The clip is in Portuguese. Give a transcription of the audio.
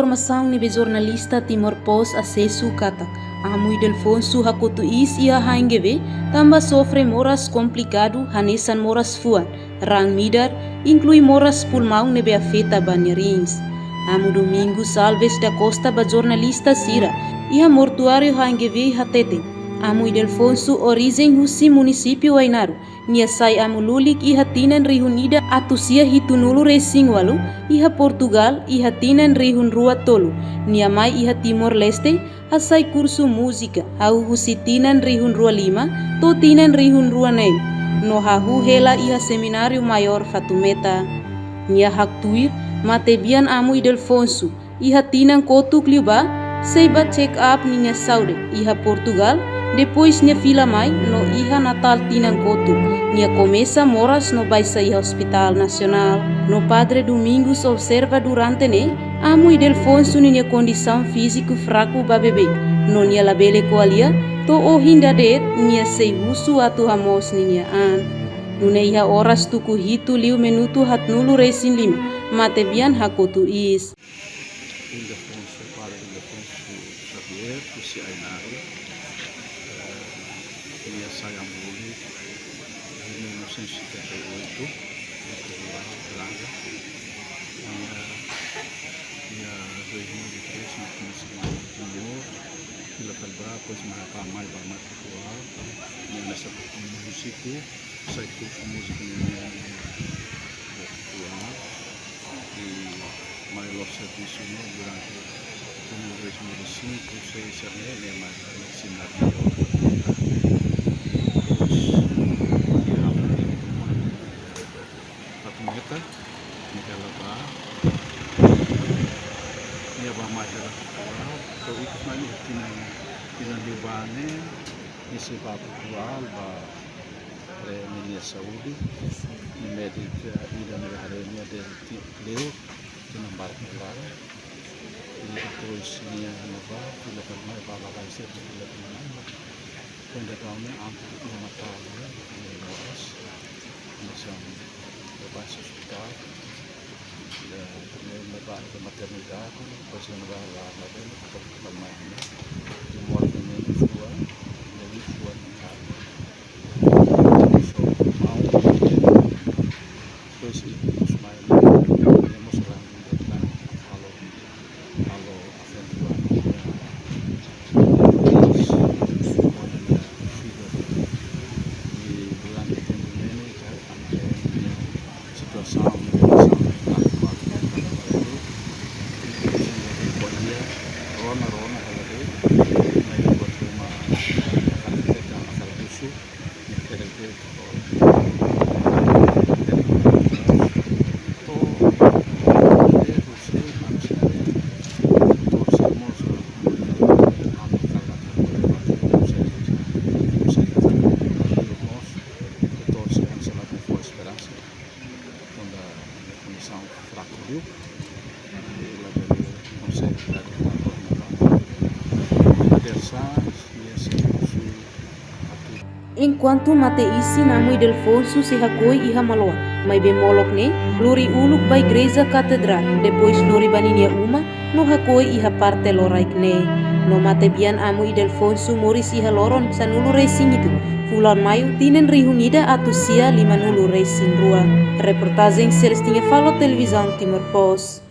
informação nibe jornalista Timor Post acesso kata. Amu Idelfonso hakotu is ia haingebe, tambah sofre moras complicado hanesan moras fuan, rang midar, inclui moras pulmão nebe afeta banherins. Amu Domingo Salves da Costa ba jornalista Sira, ia mortuário haingebe hatete. Amu Idelfonso origem husi município Wainaru, nia sai amu lulik iha tinan rihunida atusia hitunulu racing walu, iha Portugal iha tinan rihun rua tolu, nia mai iha Timor Leste, asai kursu música, hau husi tinan rihun rua lima, to tinan rihun rua nei, no hahu hela iha seminário maior Fatumeta, nia hak tuir, mate bian amu Idelfonso, iha tinan kotuk liuba, seiba check up nia saude, iha Portugal, depois nia fila mai no iha natal tinan kotu, nia começa moras no baisa iha hospital nacional. No Padre Domingos observa durante ne, amu Idelfonso nia condição físico fraco ba bebê, no nia labele koalia, to o hindader nia sei husu atu hamos nia an. Nune iha horas tuku hitu liu minutu hat nulu resin lima, mate bian hakotu is. Ildefonso, Padre Ildefonso Xavier, Pusi Ainari, ia saya muli em 1978, em Portugal, Braga, e a 2003 no Conhecimento do Timor, Vila Calbra, depois mais para Portugal, nessa município, sai curso música em Portugal, e mais o serviço durante 2005, 2006, e mais ensinar Fatumeta, Miguel Abá, ia ba mais ela Portugal, to ikut mai tinan Libane, isi ba Portugal, ba Minia Saudi, ni médica ida na harenia de Leo, tinan bar Portugal, e depois nia nova, pila karma ba ba ser pila karma, quando realmente antes de matar nós, levar esse hospital, primeiro levar a maternidade, depois levar lá na dele, para a mãe, de morte nem de sua, nem de sua casa. Depois os mais mostrando alô a frente do ano. Enquanto mate isi namu Idelfonso se hakoi iha maloa, mai bemolok ne, lori uluk ba igreja katedral, depois lori baninia uma, no hakoi iha parte loraik ne. No mate bian amu Idelfonso moris iha loron sanulu racing itu, fulan maio tinen rihunida atu sia 5 racing rua. Reportagem Celestinha Falo Televisão Timor Post.